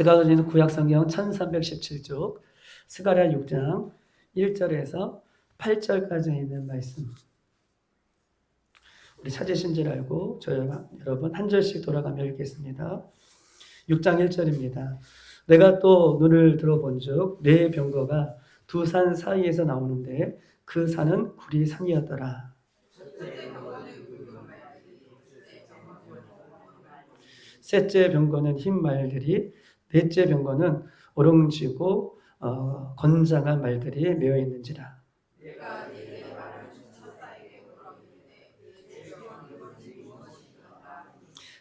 제가 가지고 있는 구약성경 1317쪽 스가랴 6장 1절에서 8절까지 있는 말씀, 우리 찾으신 줄 알고 여러분 한 절씩 돌아가며 읽겠습니다. 6장 1절입니다. 내가 또 눈을 들어본즉 네 병거가 두 산 사이에서 나오는데 그 산은 구리 산이었더라. 셋째 병거는 흰 말들이, 넷째 병거는 오롱지고 건장한 말들이 메어 있는지라.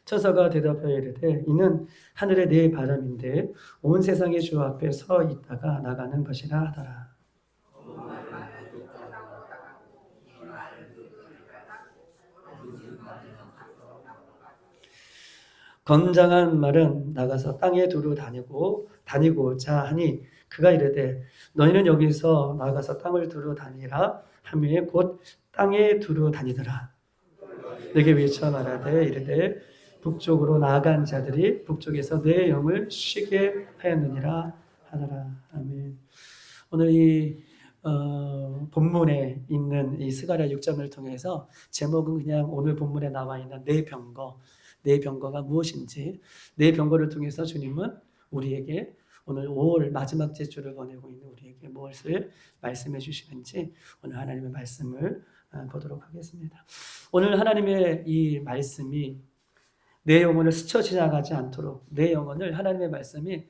처서가 대답하여 이르되 이는 하늘의 네 바람인데 온 세상의 주 앞에 서 있다가 나가는 것이라 하더라. 건장한 말은 나가서 땅에 두루 다니고자 하니 그가 이르되 너희는 여기서 나가서 땅을 두루 다니라 하며 곧 땅에 두루 다니더라. 내게 외쳐 말하되 이르되 북쪽으로 나아간 자들이 북쪽에서 내 영을 쉬게 하였느니라 하더라. 아멘. 오늘 이 본문에 있는 이 스가랴 6장을 통해서 제목은 그냥 오늘 본문에 나와 있는 네 병거가 무엇인지, 네 병거를 통해서 주님은 우리에게 오늘 5월 마지막 제주를 보내고 있는 우리에게 무엇을 말씀해 주시는지 오늘 하나님의 말씀을 보도록 하겠습니다. 오늘 하나님의 이 말씀이 내 영혼을 스쳐 지나가지 않도록, 내 영혼을 하나님의 말씀이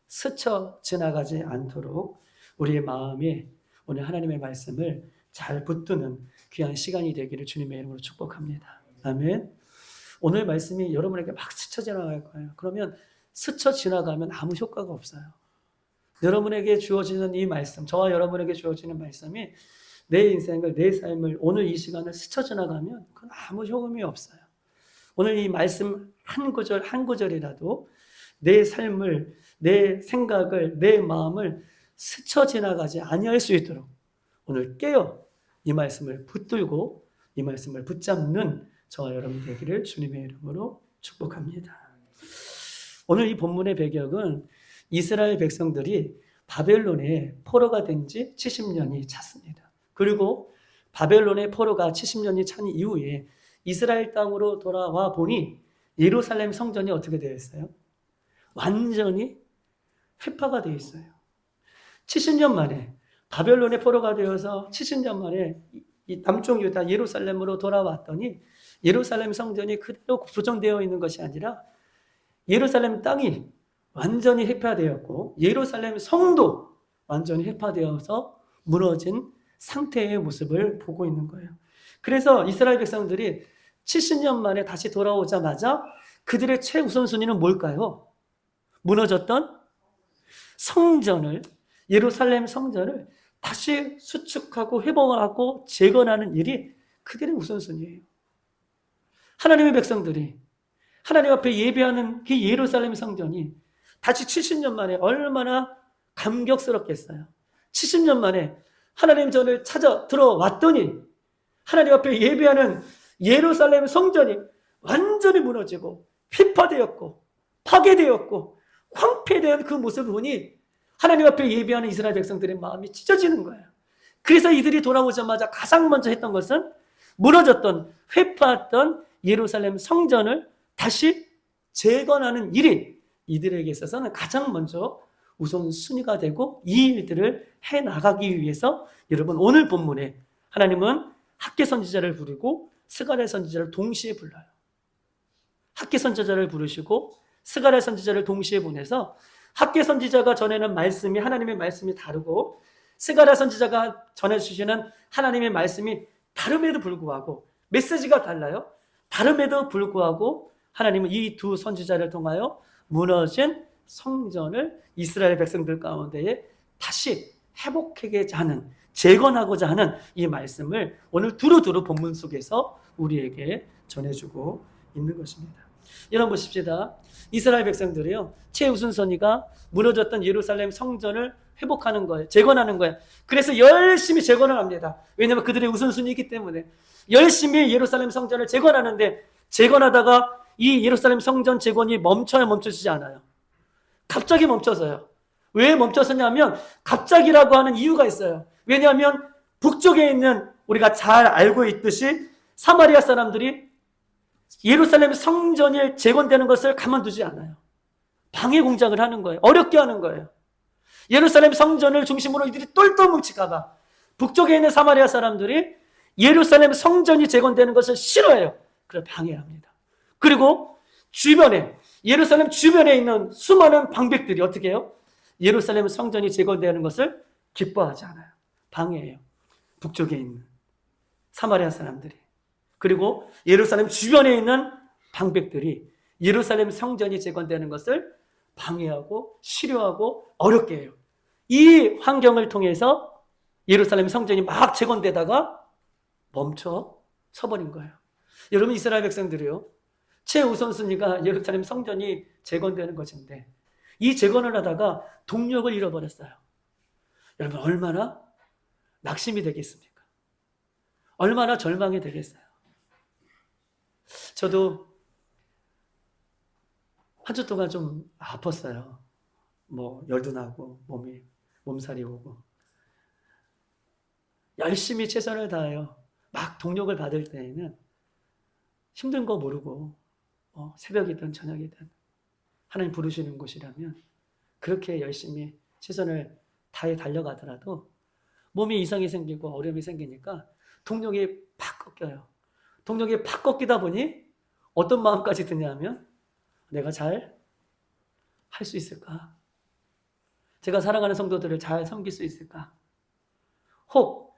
스쳐 지나가지 않도록 우리의 마음에 오늘 하나님의 말씀을 잘 붙드는 귀한 시간이 되기를 주님의 이름으로 축복합니다. 아멘. 오늘 말씀이 여러분에게 막 스쳐 지나갈 거예요. 그러면 스쳐 지나가면 아무 효과가 없어요. 여러분에게 주어지는 이 말씀, 저와 여러분에게 주어지는 말씀이 내 인생을, 내 삶을, 오늘 이 시간을 스쳐 지나가면 그건 아무 효험이 없어요. 오늘 이 말씀 한 구절 한 구절이라도 내 삶을, 내 생각을, 내 마음을 스쳐 지나가지 아니할 수 있도록 오늘 깨어 이 말씀을 붙들고 이 말씀을 붙잡는 저와 여러분 되기를 주님의 이름으로 축복합니다. 오늘 이 본문의 배경은 이스라엘 백성들이 바벨론의 포로가 된 지 70년이 찼습니다. 그리고 바벨론의 포로가 70년이 찬 이후에 이스라엘 땅으로 돌아와 보니 예루살렘 성전이 어떻게 되어 있어요? 완전히 회파가 되어 있어요. 70년 만에 바벨론의 포로가 되어서 70년 만에 이 남쪽 유다 예루살렘으로 돌아왔더니 예루살렘 성전이 그대로 고정되어 있는 것이 아니라 예루살렘 땅이 완전히 회파되었고 예루살렘 성도 완전히 회파되어서 무너진 상태의 모습을 보고 있는 거예요. 그래서 이스라엘 백성들이 70년 만에 다시 돌아오자마자 그들의 최우선순위는 뭘까요? 무너졌던 성전을, 예루살렘 성전을 다시 수축하고 회복하고 재건하는 일이 그들의 우선순위예요. 하나님의 백성들이 하나님 앞에 예배하는 그 예루살렘 성전이 다시 70년 만에 얼마나 감격스럽겠어요. 70년 만에 하나님 전을 찾아 들어왔더니 하나님 앞에 예배하는 예루살렘 성전이 완전히 무너지고 휘파되었고 파괴되었고 황폐된 그 모습을 보니 하나님 앞에 예배하는 이스라엘 백성들의 마음이 찢어지는 거예요. 그래서 이들이 돌아오자마자 가장 먼저 했던 것은 무너졌던 회파했던 예루살렘 성전을 다시 재건하는 일이 이들에게 있어서는 가장 먼저 우선순위가 되고 이 일들을 해나가기 위해서 여러분 오늘 본문에 하나님은 학개 선지자를 부르고 스가랴 선지자를 동시에 불러요. 학개 선지자를 부르시고 스가랴 선지자를 동시에 보내서 학개 선지자가 전하는 말씀이 하나님의 말씀이 다르고 스가랴 선지자가 전해주시는 하나님의 말씀이 다름에도 불구하고 메시지가 달라요. 다름에도 불구하고 하나님은 이 두 선지자를 통하여 무너진 성전을 이스라엘 백성들 가운데에 다시 회복하고자 하는, 재건하고자 하는 이 말씀을 오늘 두루두루 본문 속에서 우리에게 전해주고 있는 것입니다. 여러분 보십시다. 이스라엘 백성들이요, 최우선순위가 무너졌던 예루살렘 성전을 회복하는 거예요. 재건하는 거예요. 그래서 열심히 재건을 합니다. 왜냐하면 그들의 우선순위이기 때문에 열심히 예루살렘 성전을 재건하는데 재건하다가 이 예루살렘 성전 재건이 멈춰지지 않아요. 갑자기 멈춰서요. 왜 멈춰서냐면 갑자기라고 하는 이유가 있어요. 왜냐하면 북쪽에 있는 우리가 잘 알고 있듯이 사마리아 사람들이 예루살렘 성전이 재건되는 것을 가만두지 않아요. 방해 공작을 하는 거예요. 어렵게 하는 거예요. 예루살렘 성전을 중심으로 이들이 똘똘 뭉칠까봐 북쪽에 있는 사마리아 사람들이 예루살렘 성전이 재건되는 것을 싫어해요. 그래서 방해합니다. 그리고 주변에 예루살렘 주변에 있는 수많은 방백들이 어떻게 해요? 예루살렘 성전이 재건되는 것을 기뻐하지 않아요. 방해해요. 북쪽에 있는 사마리아 사람들이. 그리고 예루살렘 주변에 있는 방백들이 예루살렘 성전이 재건되는 것을 방해하고 싫어하고 어렵게 해요. 이 환경을 통해서 예루살렘 성전이 막 재건되다가 멈춰 서버린 거예요. 여러분, 이스라엘 백성들이요, 최우선순위가 예루살렘 성전이 재건되는 것인데 이 재건을 하다가 동력을 잃어버렸어요. 여러분, 얼마나 낙심이 되겠습니까? 얼마나 절망이 되겠어요? 저도 한 주 동안 좀 아팠어요. 열도 나고 몸살이 오고. 열심히 최선을 다해요. 막 동력을 받을 때에는 힘든 거 모르고 새벽이든 저녁이든 하나님 부르시는 곳이라면 그렇게 열심히 최선을 다해 달려가더라도 몸이 이상이 생기고 어려움이 생기니까 동력이 팍 꺾여요. 동력이 팍 꺾이다 보니 어떤 마음까지 드냐면 내가 잘 할 수 있을까? 제가 사랑하는 성도들을 잘 섬길 수 있을까? 혹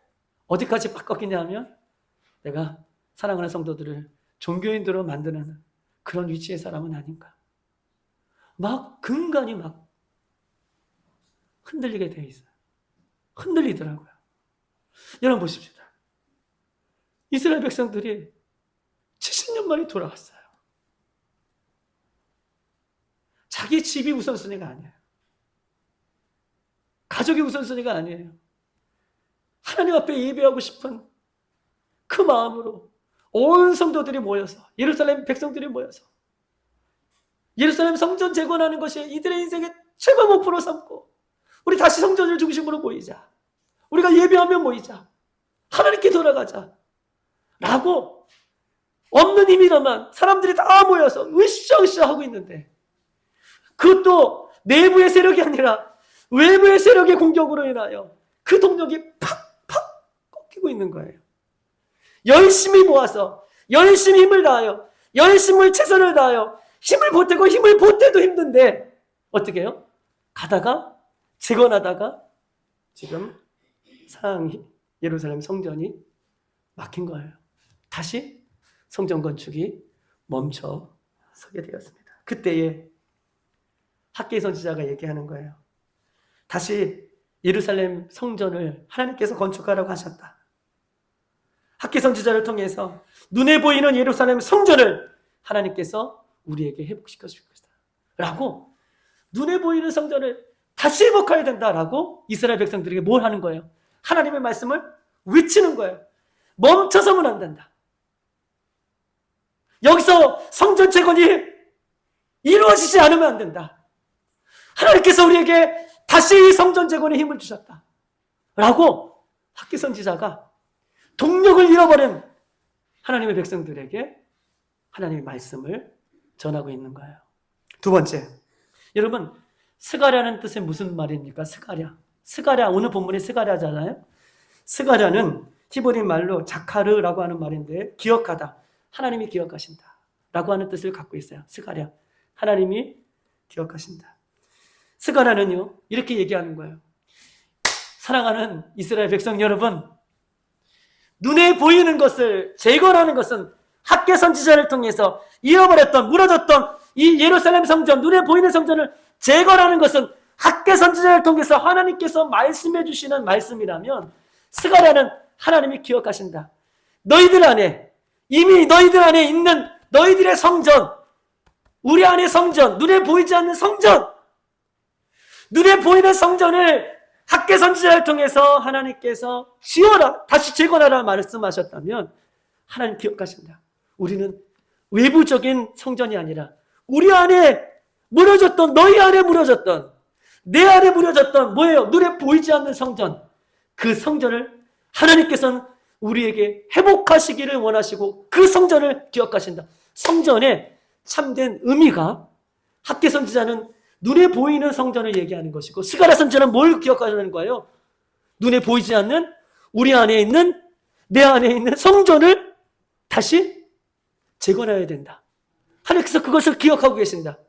어디까지 팍 꺾이냐면 내가 사랑하는 성도들을 종교인들로 만드는 그런 위치의 사람은 아닌가? 막 근간이 막 흔들리게 돼 있어요. 흔들리더라고요. 여러분 보십시오. 이스라엘 백성들이 70년 만에 돌아왔어요. 자기 집이 우선순위가 아니에요. 가족이 우선순위가 아니에요. 하나님 앞에 예배하고 싶은 그 마음으로 온 성도들이 모여서, 예루살렘 백성들이 모여서 예루살렘 성전 재건하는 것이 이들의 인생의 최고 목표로 삼고 우리 다시 성전을 중심으로 모이자. 우리가 예배하며 모이자. 하나님께 돌아가자. 라고 없는 힘이라만 사람들이 다 모여서 으쌰으쌰 하고 있는데 그것도 내부의 세력이 아니라 외부의 세력의 공격으로 인하여 그 동력이 팍팍 꺾이고 있는 거예요. 열심히 모아서 열심히 힘을 다하여 열심히 최선을 다하여 힘을 보태고 힘을 보태도 힘든데 어떻게 해요? 가다가 재건하다가 지금 상황이 예루살렘 성전이 막힌 거예요. 다시 성전 건축이 멈춰 서게 되었습니다. 그때에 학개의 선지자가 얘기하는 거예요. 다시 예루살렘 성전을 하나님께서 건축하라고 하셨다. 학개 선지자를 통해서 눈에 보이는 예루살렘 성전을 하나님께서 우리에게 회복시켜 주실 것이다. 라고 눈에 보이는 성전을 다시 회복해야 된다라고 이스라엘 백성들에게 뭘 하는 거예요? 하나님의 말씀을 외치는 거예요. 멈춰서는 안 된다. 여기서 성전 재건이 이루어지지 않으면 안 된다. 하나님께서 우리에게 다시 성전 재건에 힘을 주셨다. 라고 학개 선지자가 동력을 잃어버린 하나님의 백성들에게 하나님의 말씀을 전하고 있는 거예요. 두 번째, 여러분, 스가랴는 뜻이 무슨 말입니까? 스가랴, 오늘 본문이 스가랴잖아요. 스가랴는 히브리 말로 자카르라고 하는 말인데 기억하다, 하나님이 기억하신다 라고 하는 뜻을 갖고 있어요. 스가랴, 하나님이 기억하신다. 스가랴는요 이렇게 얘기하는 거예요. 사랑하는 이스라엘 백성 여러분, 눈에 보이는 것을 재건하는 것은 학개 선지자를 통해서 잃어버렸던, 무너졌던 이 예루살렘 성전, 눈에 보이는 성전을 재건하는 것은 학개 선지자를 통해서 하나님께서 말씀해 주시는 말씀이라면 스가랴는 하나님이 기억하신다. 너희들 안에, 이미 너희들 안에 있는 너희들의 성전, 우리 안의 성전, 눈에 보이지 않는 성전, 눈에 보이는 성전을 학개 선지자를 통해서 하나님께서 지어라, 다시 재건하라 말씀하셨다면 하나님 기억하신다. 우리는 외부적인 성전이 아니라 우리 안에 무너졌던, 너희 안에 무너졌던, 내 안에 무너졌던 뭐예요? 눈에 보이지 않는 성전. 그 성전을 하나님께서는 우리에게 회복하시기를 원하시고 그 성전을 기억하신다. 성전의 참된 의미가, 학개 선지자는 눈에 보이는 성전을 얘기하는 것이고 스가랴 선지자는 뭘 기억하는 거예요? 눈에 보이지 않는 우리 안에 있는, 내 안에 있는 성전을 다시 재건해야 된다. 하나님께서 그것을 기억하고 계신다.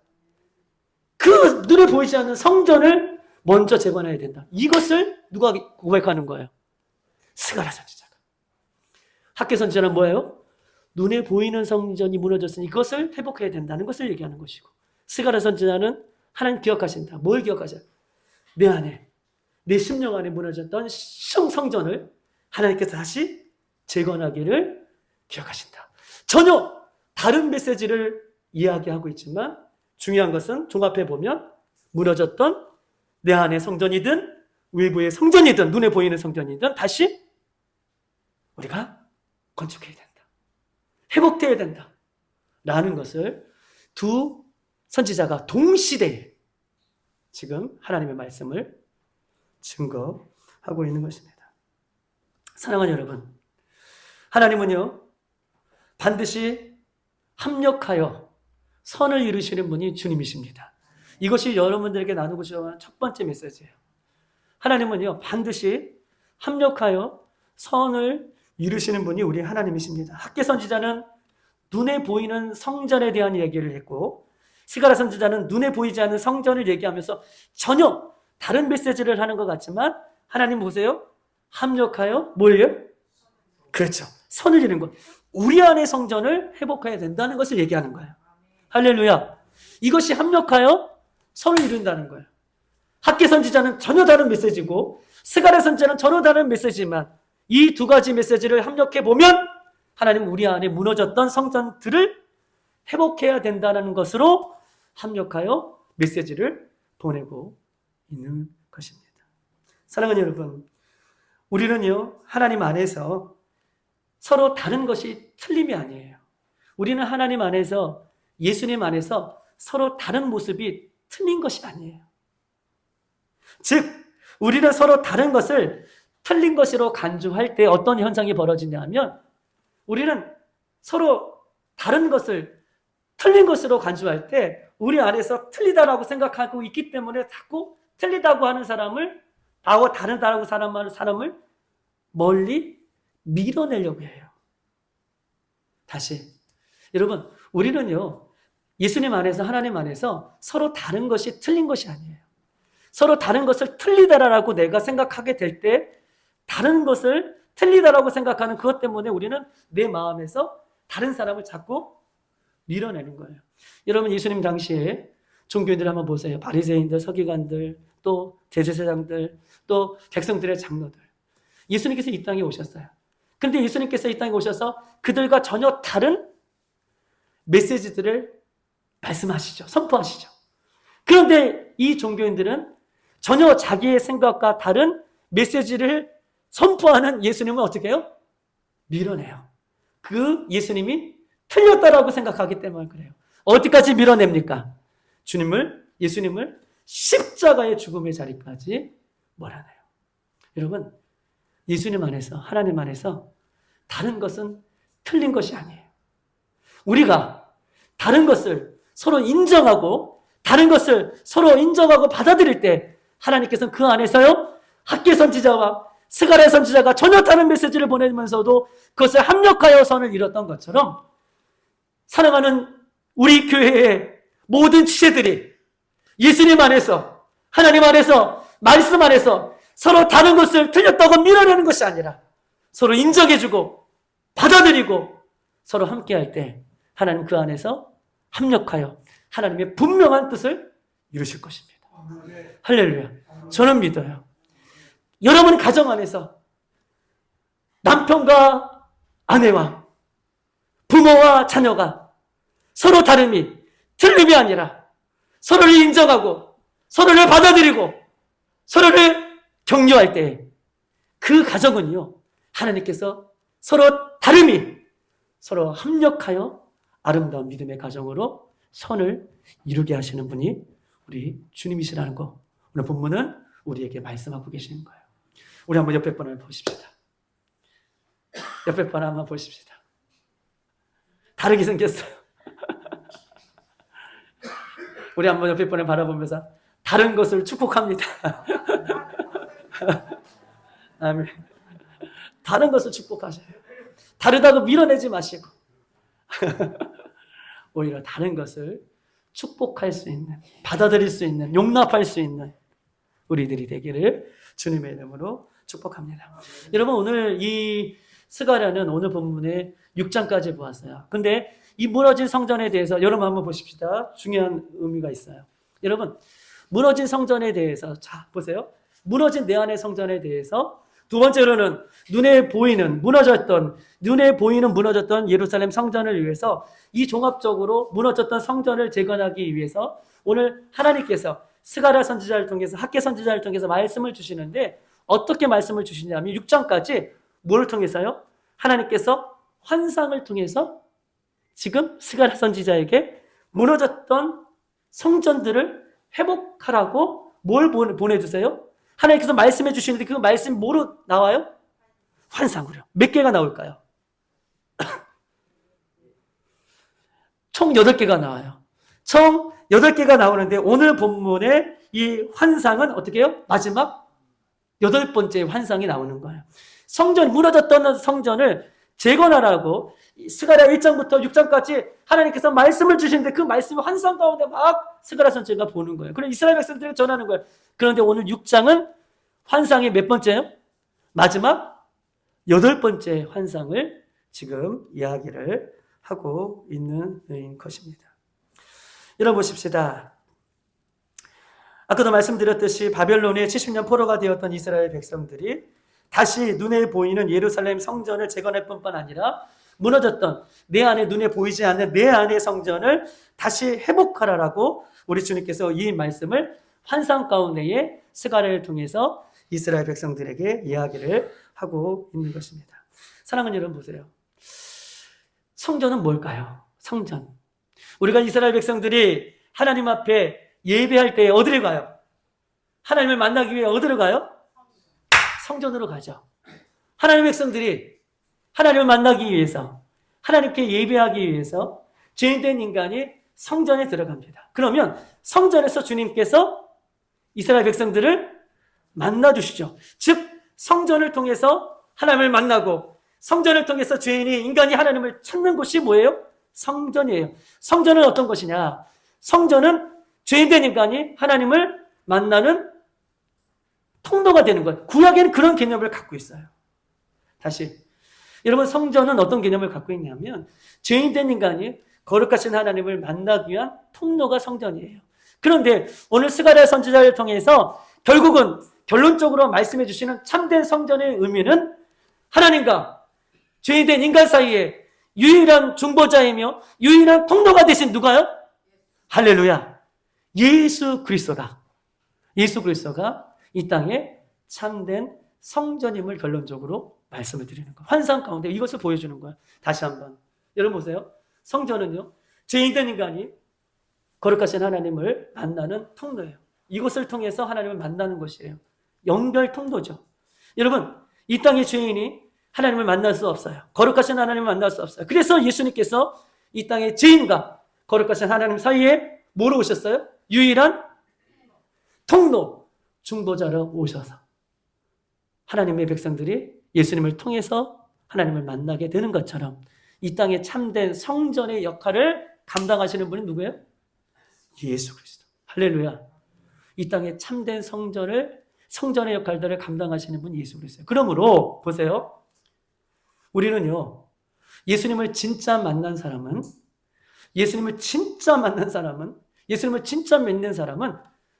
그 눈에 보이지 않는 성전을 먼저 재건해야 된다. 이것을 누가 고백하는 거예요? 스가랴 선지자가. 학개 선지자는 뭐예요? 눈에 보이는 성전이 무너졌으니 이것을 회복해야 된다는 것을 얘기하는 것이고, 스가랴 선지자는 하나님 기억하신다. 뭘 기억하셔? 내 안에, 내 심령 안에 무너졌던 성전을 하나님께서 다시 재건하기를 기억하신다. 전혀 다른 메시지를 이야기하고 있지만 중요한 것은 종합해 보면 무너졌던 내 안의 성전이든 외부의 성전이든 눈에 보이는 성전이든 다시 우리가 건축해야 된다. 회복되어야 된다. 라는 것을 두 선지자가 동시대에 지금 하나님의 말씀을 증거하고 있는 것입니다. 사랑하는 여러분, 하나님은요 반드시 합력하여 선을 이루시는 분이 주님이십니다. 이것이 여러분들에게 나누고 싶은 첫 번째 메시지예요. 하나님은요 반드시 합력하여 선을 이루시는 분이 우리 하나님이십니다. 학개 선지자는 눈에 보이는 성전에 대한 얘기를 했고 스가랴 선지자는 눈에 보이지 않는 성전을 얘기하면서 전혀 다른 메시지를 하는 것 같지만 하나님 보세요. 합력하여 뭐예요? 그렇죠. 선을 이루는 것. 우리 안의 성전을 회복해야 된다는 것을 얘기하는 거예요. 할렐루야. 이것이 합력하여 선을 이룬다는 거예요. 학개 선지자는 전혀 다른 메시지고 스가랴 선지자는 전혀 다른 메시지지만 이 두 가지 메시지를 합력해 보면 하나님 우리 안에 무너졌던 성전들을 회복해야 된다는 것으로 합력하여 메시지를 보내고 있는 것입니다. 사랑하는 여러분, 우리는요 하나님 안에서 서로 다른 것이 틀림이 아니에요. 우리는 하나님 안에서, 예수님 안에서 서로 다른 모습이 틀린 것이 아니에요. 즉 우리는 서로 다른 것을 틀린 것으로 간주할 때 어떤 현상이 벌어지냐 하면 우리는 서로 다른 것을 틀린 것으로 간주할 때 우리 안에서 틀리다라고 생각하고 있기 때문에 자꾸 틀리다고 하는 사람을, 하고 다르다고 사람을 멀리 밀어내려고 해요. 다시 여러분, 우리는요 예수님 안에서, 하나님 안에서 서로 다른 것이 틀린 것이 아니에요. 서로 다른 것을 틀리다라고 내가 생각하게 될 때 다른 것을 틀리다라고 생각하는 그것 때문에 우리는 내 마음에서 다른 사람을 자꾸 밀어내는 거예요. 여러분, 예수님 당시에 종교인들 한번 보세요. 바리새인들, 서기관들, 또 대제사장들, 또 백성들의 장로들. 예수님께서 이 땅에 오셨어요. 그런데 예수님께서 이 땅에 오셔서 그들과 전혀 다른 메시지들을 말씀하시죠. 선포하시죠. 그런데 이 종교인들은 전혀 자기의 생각과 다른 메시지를 선포하는 예수님은 어떻게 해요? 밀어내요. 그 예수님이 틀렸다라고 생각하기 때문에 그래요. 어디까지 밀어냅니까? 예수님을 십자가의 죽음의 자리까지 몰아내요. 여러분, 예수님 안에서, 하나님 안에서 다른 것은 틀린 것이 아니에요. 우리가 다른 것을 서로 인정하고 다른 것을 서로 인정하고 받아들일 때 하나님께서는 그 안에서요 학개 선지자와 스가랴 선지자가 전혀 다른 메시지를 보내면서도 그것을 합력하여 선을 이뤘던 것처럼 사랑하는 우리 교회의 모든 지체들이 예수님 안에서, 하나님 안에서, 말씀 안에서 서로 다른 것을 틀렸다고 밀어내는 것이 아니라 서로 인정해주고 받아들이고 서로 함께할 때 하나님 그 안에서 합력하여 하나님의 분명한 뜻을 이루실 것입니다. 할렐루야. 저는 믿어요. 여러분 가정 안에서 남편과 아내와 부모와 자녀가 서로 다름이 틀림이 아니라 서로를 인정하고 서로를 받아들이고 서로를 격려할 때 그 가정은요 하나님께서 서로 다름이 서로 합력하여 아름다운 믿음의 가정으로 선을 이루게 하시는 분이 우리 주님이시라는 거 오늘 본문은 우리에게 말씀하고 계시는 거예요. 우리 한번 옆에 분을 보십시다. 옆에 분 한번 보십시다. 다르게 생겼어요. 우리 한번 옆에 분을 바라보면서 다른 것을 축복합니다. 아멘. 다른 것을 축복하셔요. 다르다고 밀어내지 마시고 오히려 다른 것을 축복할 수 있는, 받아들일 수 있는, 용납할 수 있는 우리들이 되기를 주님의 이름으로 축복합니다. 여러분 오늘 이 스가랴는 오늘 본문에 6장까지 보았어요. 근데 이 무너진 성전에 대해서 여러분 한번 보십시다. 중요한 의미가 있어요. 여러분 무너진 성전에 대해서 자 보세요. 무너진 내 안의 성전에 대해서 두 번째로는 눈에 보이는 무너졌던 예루살렘 성전을 위해서 이 종합적으로 무너졌던 성전을 재건하기 위해서 오늘 하나님께서 스가랴 선지자를 통해서 학개 선지자를 통해서 말씀을 주시는데 어떻게 말씀을 주시냐면 6장까지 뭐를 통해서요? 하나님께서 환상을 통해서 지금 스가랴 선지자에게 무너졌던 성전들을 회복하라고 뭘 보내주세요? 하나님께서 말씀해 주시는데 그 말씀이 뭐로 나와요? 환상으로. 몇 개가 나올까요? 총 8개가 나와요. 총 8개가 나오는데 오늘 본문의 이 환상은 어떻게 해요? 마지막 8번째 환상이 나오는 거예요. 무너졌던 성전을 재건하라고 스가랴 1장부터 6장까지 하나님께서 말씀을 주시는데 그 말씀이 환상 가운데 막 스가랴 선지자가 보는 거예요. 그래서 이스라엘 백성들에게 전하는 거예요. 그런데 오늘 6장은 환상이 몇 번째예요? 마지막 8번째 환상을 지금 이야기를 하고 있는 것입니다. 여러분 보십시다. 아까도 말씀드렸듯이 바벨론의 70년 포로가 되었던 이스라엘 백성들이 다시 눈에 보이는 예루살렘 성전을 재건할 뿐만 아니라 무너졌던 내 안에 눈에 보이지 않는 내 안의 성전을 다시 회복하라라고 우리 주님께서 이 말씀을 환상 가운데에 스가랴를 통해서 이스라엘 백성들에게 이야기를 하고 있는 것입니다. 사랑하는 여러분 보세요. 성전은 뭘까요? 성전. 우리가 이스라엘 백성들이 하나님 앞에 예배할 때 어디를 가요? 하나님을 만나기 위해 어디를 가요? 성전으로 가죠. 하나님의 백성들이 하나님을 만나기 위해서 하나님께 예배하기 위해서 죄인된 인간이 성전에 들어갑니다. 그러면 성전에서 주님께서 이스라엘 백성들을 만나주시죠. 즉 성전을 통해서 하나님을 만나고 성전을 통해서 인간이 하나님을 찾는 곳이 뭐예요? 성전이에요. 성전은 어떤 것이냐? 성전은 죄인된 인간이 하나님을 만나는 통로가 되는 것. 구약에는 그런 개념을 갖고 있어요. 다시 여러분 성전은 어떤 개념을 갖고 있냐면 죄인된 인간이 거룩하신 하나님을 만나기 위한 통로가 성전이에요. 그런데 오늘 스가랴 선지자를 통해서 결국은 결론적으로 말씀해 주시는 참된 성전의 의미는 하나님과 죄인된 인간 사이에 유일한 중보자이며 유일한 통로가 되신 누가요? 할렐루야. 예수 그리스도다. 예수 그리스도가 이 땅에 참된 성전임을 결론적으로 말씀을 드리는 거예요. 환상 가운데 이것을 보여주는 거예요. 다시 한번. 여러분 보세요. 성전은요. 죄인된 인간이 거룩하신 하나님을 만나는 통로예요. 이것을 통해서 하나님을 만나는 것이에요. 연결 통로죠. 여러분 이 땅의 죄인이 하나님을 만날 수 없어요. 거룩하신 하나님을 만날 수 없어요. 그래서 예수님께서 이 땅의 죄인과 거룩하신 하나님 사이에 뭐로 오셨어요? 유일한 통로, 중보자로 오셔서 하나님의 백성들이 예수님을 통해서 하나님을 만나게 되는 것처럼 이 땅에 참된 성전의 역할을 감당하시는 분이 누구예요? 예수 그리스도. 할렐루야. 이 땅에 참된 성전의 역할들을 감당하시는 분이 예수 그리스도예요. 그러므로 보세요. 우리는요. 예수님을 진짜 만난 사람은 예수님을 진짜 믿는 사람은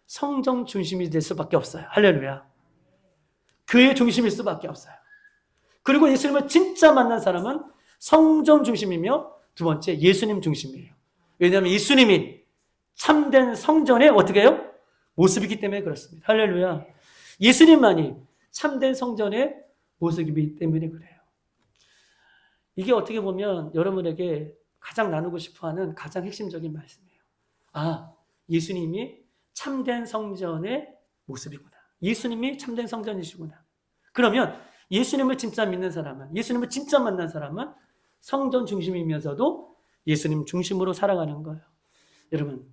성전 중심이 될 수밖에 없어요. 할렐루야. 그의 중심일 수밖에 없어요. 그리고 예수님을 진짜 만난 사람은 성전 중심이며 두 번째 예수님 중심이에요. 왜냐하면 예수님이 참된 성전의 어떻게 해요? 모습이기 때문에 그렇습니다. 할렐루야. 예수님만이 참된 성전의 모습이기 때문에 그래요. 이게 어떻게 보면 여러분에게 가장 나누고 싶어하는 가장 핵심적인 말씀이에요. 예수님이 참된 성전의 모습이구나. 예수님이 참된 성전이시구나. 그러면 예수님을 진짜 믿는 사람은, 예수님을 진짜 만난 사람은 성전 중심이면서도 예수님 중심으로 살아가는 거예요. 여러분,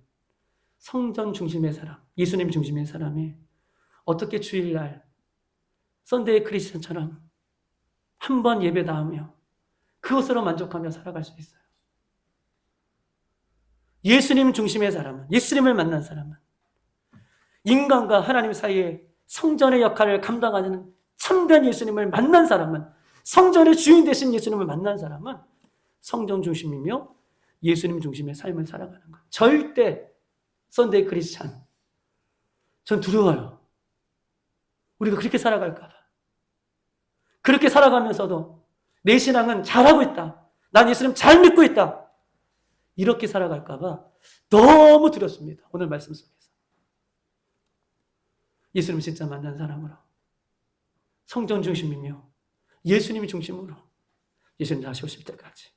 성전 중심의 사람, 예수님 중심의 사람이 어떻게 주일날 썬데이 크리스천처럼 한 번 예배 나오며 그것으로 만족하며 살아갈 수 있어요? 예수님 중심의 사람은, 예수님을 만난 사람은 인간과 하나님 사이에 성전의 역할을 감당하는 참된 예수님을 만난 사람은, 성전의 주인 되신 예수님을 만난 사람은 성전 중심이며 예수님 중심의 삶을 살아가는 거예요. 절대 썬데이 크리스찬, 전 두려워요. 우리가 그렇게 살아갈까 봐. 그렇게 살아가면서도 내 신앙은 잘하고 있다, 난 예수님 잘 믿고 있다, 이렇게 살아갈까 봐 너무 두렵습니다. 오늘 말씀 속에서 예수님 진짜 만난 사람으로 성전 중심이며 예수님이 중심으로 예수님 다시 오실 때까지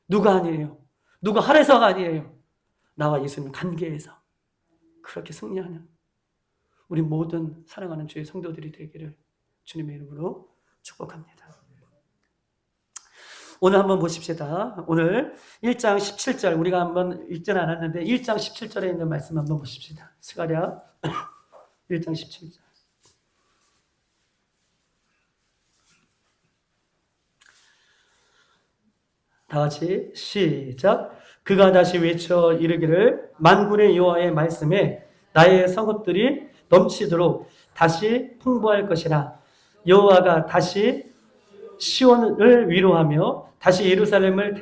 누가 아니에요, 누가 하래서가 아니에요, 나와 예수님 관계에서 그렇게 승리하는 우리 모든 사랑하는 주의 성도들이 되기를 주님의 이름으로 축복합니다. 오늘 한번 보십시다. 오늘 1장 17절, 우리가 한번 읽지는 않았는데 1장 17절에 있는 말씀 한번 보십시다. 스가랴 1장 17절. 다 같이 시작. 그가 다시 외쳐 이르기를 만군의 여호와의 말씀에 나의 성읍들이 넘치도록 다시 풍부할 것이라. 여호와가 다시 시온을 위로하며 다시 예루살렘을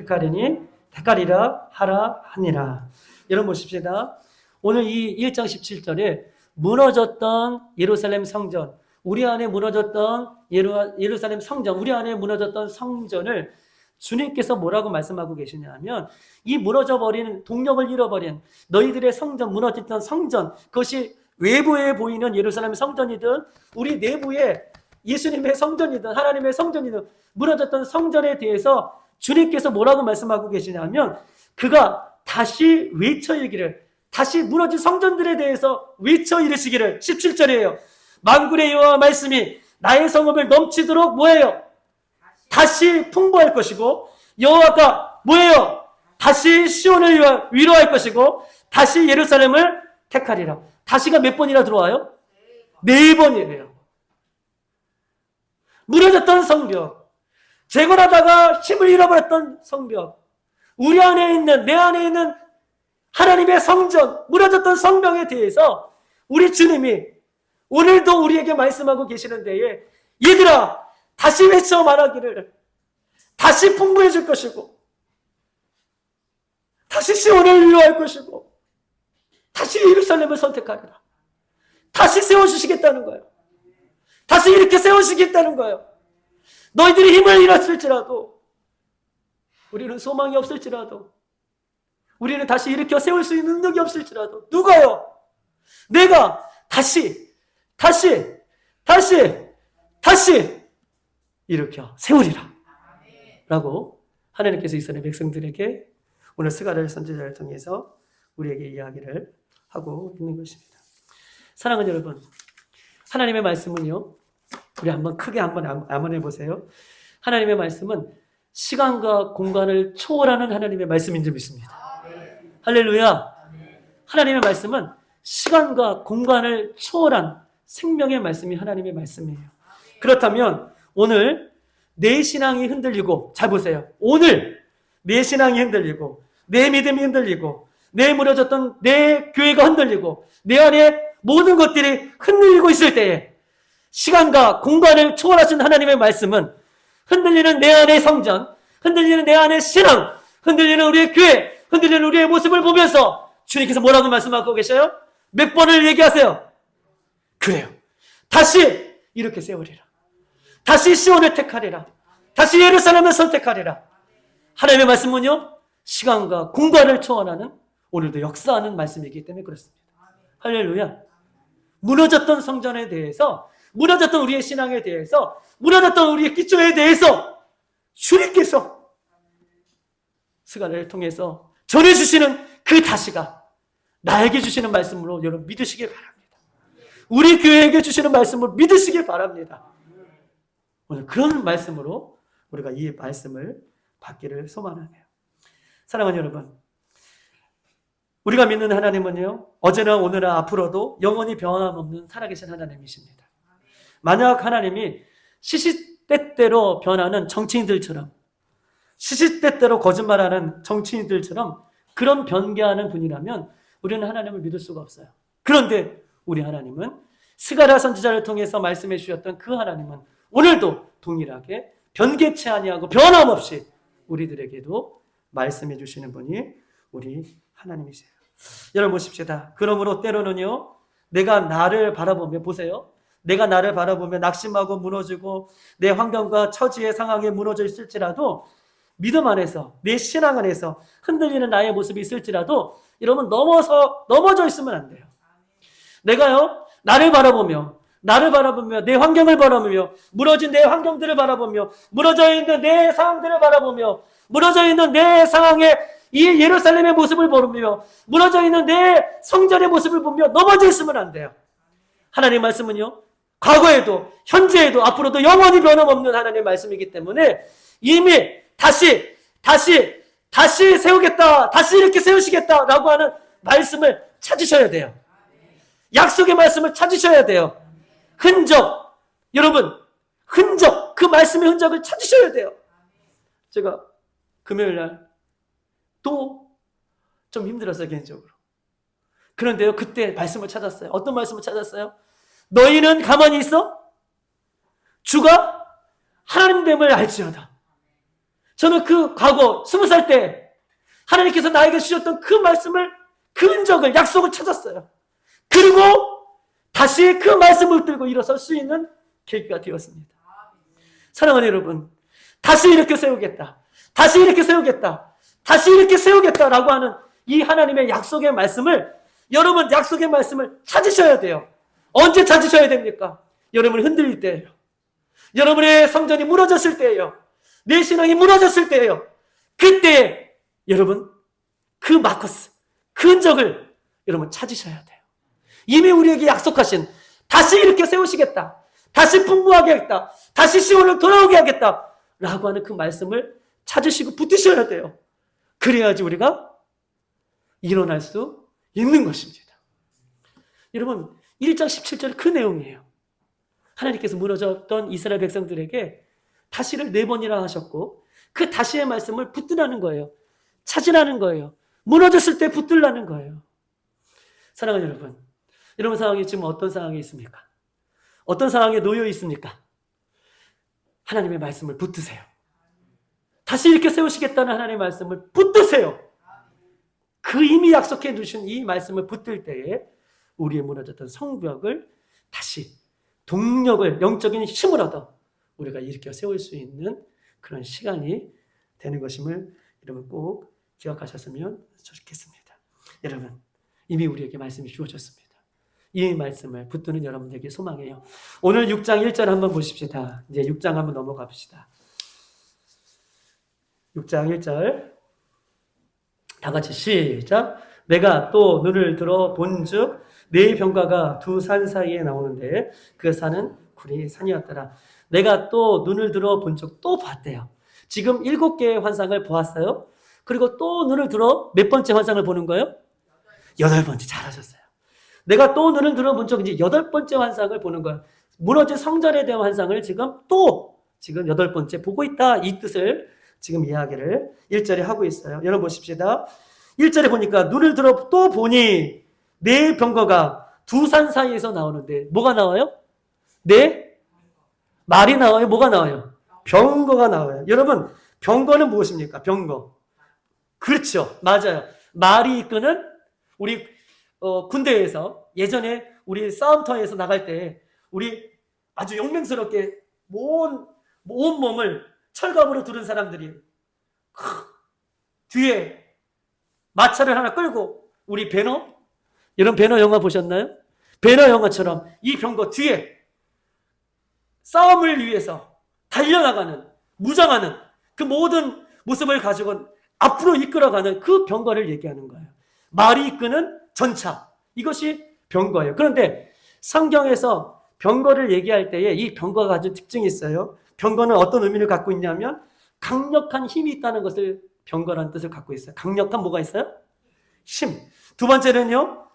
택하리라 하라 하니라. 여러분 보십시다. 오늘 이 1장 17절에 무너졌던 예루살렘 성전, 우리 안에 무너졌던 예루살렘 성전, 우리 안에 무너졌던 성전을 주님께서 뭐라고 말씀하고 계시냐면, 이 무너져버린, 동력을 잃어버린 너희들의 성전, 무너졌던 성전, 그것이 외부에 보이는 예루살렘 성전이든 우리 내부에 예수님의 성전이든 하나님의 성전이든 무너졌던 성전에 대해서 주님께서 뭐라고 말씀하고 계시냐면, 그가 다시 외쳐 이르기를, 다시 무너진 성전들에 대해서 외쳐 이르시기를, 17절이에요. 만군의 여호와 말씀이 나의 성읍을 넘치도록 뭐예요? 다시 풍부할 것이고, 여호와가 뭐예요? 다시 시온을 위로할 것이고, 다시 예루살렘을 택하리라. 다시가 몇 번이나 들어와요? 4번이에요. 무너졌던 성벽, 재건하다가 힘을 잃어버렸던 성벽, 우리 안에 있는, 내 안에 있는 하나님의 성전, 무너졌던 성벽에 대해서 우리 주님이 오늘도 우리에게 말씀하고 계시는 데에, 얘들아 다시 외쳐 말하기를, 다시 풍부해 줄 것이고, 다시 시온을 위로할 것이고, 다시 예루살렘을 선택하리라. 다시 세워주시겠다는 거예요. 다시 이렇게 세우시겠다는 거예요. 너희들이 힘을 잃었을지라도, 우리는 소망이 없을지라도, 우리는 다시 일으켜 세울 수 있는 능력이 없을지라도, 누가요? 내가 다시 일으켜 세우리라 라고 하나님께서 이스라엘 백성들에게 오늘 스가랴 선지자를 통해서 우리에게 이야기를 하고 있는 것입니다. 사랑하는 여러분, 하나님의 말씀은요, 우리 한번 크게 한번 암언해 보세요. 하나님의 말씀은 시간과 공간을 초월하는 하나님의 말씀인 줄 믿습니다. 할렐루야. 하나님의 말씀은 시간과 공간을 초월한 생명의 말씀이 하나님의 말씀이에요. 그렇다면 오늘 내 신앙이 흔들리고, 잘 보세요. 오늘 내 신앙이 흔들리고, 내 믿음이 흔들리고, 내 무너졌던 내 교회가 흔들리고, 내 안에 모든 것들이 흔들리고 있을 때에 시간과 공간을 초월하신 하나님의 말씀은 흔들리는 내 안의 성전, 흔들리는 내 안의 신앙, 흔들리는 우리의 교회, 흔들리는 우리의 모습을 보면서 주님께서 뭐라고 말씀하고 계셔요? 몇 번을 얘기하세요? 그래요. 다시 이렇게 세우리라. 다시 시온을 택하리라. 다시 예루살렘을 선택하리라. 하나님의 말씀은요, 시간과 공간을 초월하는 오늘도 역사하는 말씀이기 때문에 그렇습니다. 할렐루야. 무너졌던 성전에 대해서, 무너졌던 우리의 신앙에 대해서, 무너졌던 우리의 기초에 대해서 주님께서 스가랴를 통해서 전해주시는 그 다시가 나에게 주시는 말씀으로 여러분 믿으시길 바랍니다. 우리 교회에게 주시는 말씀을 믿으시길 바랍니다. 오늘 그런 말씀으로 우리가 이 말씀을 받기를 소망하네요. 사랑하는 여러분, 우리가 믿는 하나님은요, 어제나 오늘나 앞으로도 영원히 변함없는 살아계신 하나님이십니다. 만약 하나님이 시시때때로 변하는 정치인들처럼, 시시때때로 거짓말하는 정치인들처럼 그런 변개하는 분이라면 우리는 하나님을 믿을 수가 없어요. 그런데 우리 하나님은 스가랴 선지자를 통해서 말씀해 주셨던 그 하나님은 오늘도 동일하게 변개치 아니하고 변함없이 우리들에게도 말씀해 주시는 분이 우리 하나님이세요. 여러분 보십시다. 그러므로 때로는요, 내가 나를 바라보며, 보세요, 내가 나를 바라보며 낙심하고 무너지고 내 환경과 처지의 상황에 무너져 있을지라도, 믿음 안에서, 내 신앙 안에서 흔들리는 나의 모습이 있을지라도 여러분 넘어져 있으면 안 돼요. 내가요, 나를 바라보며 내 환경을 바라보며 무너진 내 환경들을 바라보며 무너져 있는 내 상황들을 바라보며 무너져 있는 내 상황에 이 예루살렘의 모습을 보며 무너져 있는 내 성전의 모습을 보며 넘어져 있으면 안 돼요. 하나님 말씀은요, 과거에도 현재에도 앞으로도 영원히 변함없는 하나님의 말씀이기 때문에 이미 다시 세우겠다, 다시 이렇게 세우시겠다라고 하는 말씀을 찾으셔야 돼요. 약속의 말씀을 찾으셔야 돼요. 흔적, 여러분, 흔적, 그 말씀의 흔적을 찾으셔야 돼요. 제가 금요일 날 또 좀 힘들었어요, 개인적으로. 그런데요, 그때 말씀을 찾았어요. 어떤 말씀을 찾았어요? 너희는 가만히 있어? 주가 하나님됨을 알지어다. 저는 그 과거 20살 때 하나님께서 나에게 주셨던 그 말씀을, 그 흔적을, 약속을 찾았어요. 그리고 다시 그 말씀을 들고 일어설 수 있는 계기가 되었습니다. 사랑하는 여러분, 다시 이렇게 세우겠다, 다시 이렇게 세우겠다, 다시 이렇게 세우겠다라고 하는 이 하나님의 약속의 말씀을, 여러분 약속의 말씀을 찾으셔야 돼요. 언제 찾으셔야 됩니까? 여러분이 흔들릴 때예요. 여러분의 성전이 무너졌을 때예요. 내 신앙이 무너졌을 때예요. 그때 여러분 그 마커스, 그 흔적을 여러분 찾으셔야 돼요. 이미 우리에게 약속하신 다시 이렇게 세우시겠다, 다시 풍부하게 하겠다, 다시 시온을 돌아오게 하겠다 라고 하는 그 말씀을 찾으시고 붙으셔야 돼요. 그래야지 우리가 일어날 수 있는 것입니다. 여러분 1장 17절 그 내용이에요. 하나님께서 무너졌던 이스라엘 백성들에게 다시를 4번이나 하셨고 그 다시의 말씀을 붙들라는 거예요. 찾으라는 거예요. 무너졌을 때 붙들라는 거예요. 사랑하는 여러분, 여러분 상황이 지금 어떤 상황에 있습니까? 어떤 상황에 놓여 있습니까? 하나님의 말씀을 붙드세요. 다시 이렇게 세우시겠다는 하나님의 말씀을 붙드세요. 그 이미 약속해 두신 이 말씀을 붙들 때에 우리의 무너졌던 성벽을 다시 동력을, 영적인 힘을 얻어 우리가 일으켜 세울 수 있는 그런 시간이 되는 것임을 여러분 꼭 기억하셨으면 좋겠습니다. 여러분, 이미 우리에게 말씀이 주어졌습니다. 이 말씀을 붙드는 여러분들에게 소망해요. 오늘 6장 1절 한번 보십시다. 이제 6장 한번 넘어가 봅시다. 6장 1절 다 같이 시작. 내가 또 눈을 들어 본즉 네 병가가 두 산 사이에 나오는데 그 산은 구리 산이었더라. 내가 또 눈을 들어 본즉 또 봤대요. 지금 7개의 환상을 보았어요. 그리고 또 눈을 들어 몇 번째 환상을 보는 거예요? 8번째. 잘하셨어요. 내가 또 눈을 들어 본즉 이제 8번째 환상을 보는 거예요. 무너진 성전에 대한 환상을 지금 8번째 보고 있다. 이 뜻을 지금 이야기를 1절에 하고 있어요. 여러분 보십시다. 1절에 보니까 눈을 들어 또 보니 네 병거가 두 산 사이에서 나오는데 뭐가 나와요? 네 말이 나와요? 뭐가 나와요? 병거가 나와요. 여러분 병거는 무엇입니까? 병거. 그렇죠. 맞아요. 말이 이끄는 우리 군대에서 예전에 우리 싸움터에서 나갈 때 우리 아주 용맹스럽게 온 몸을 철갑으로 두른 사람들이 뒤에 마차를 하나 끌고 우리 배너, 여러분 배너 영화 보셨나요? 배너 영화처럼 이 병거 뒤에 싸움을 위해서 달려나가는, 무장하는 그 모든 모습을 가지고 앞으로 이끌어가는 그 병거를 얘기하는 거예요. 말이 이끄는 전차. 이것이 병거예요. 그런데 성경에서 병거를 얘기할 때에 이 병거가 아주 특징이 있어요. 병거는 어떤 의미를 갖고 있냐면 강력한 힘이 있다는 것을 병거라는 뜻을 갖고 있어요. 강력한 뭐가 있어요? 힘. 두 번째는요.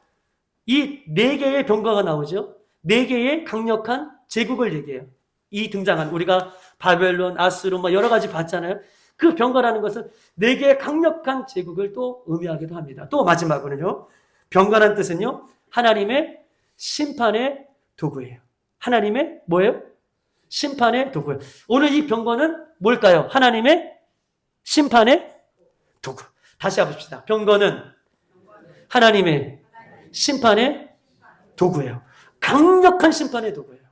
이 네 개의 병거가 나오죠. 네 개의 강력한 제국을 얘기해요. 이 등장한 우리가 바벨론, 아수르 뭐 여러 가지 봤잖아요. 그 병거라는 것은 네 개의 강력한 제국을 또 의미하기도 합니다. 또 마지막으로는요. 병거라는 뜻은요. 하나님의 심판의 도구예요. 하나님의 뭐예요? 심판의 도구예요. 오늘 이 병거는 뭘까요? 하나님의 심판의 도구. 다시 해봅시다. 병거는 하나님의 심판의 도구예요. 강력한 심판의 도구예요.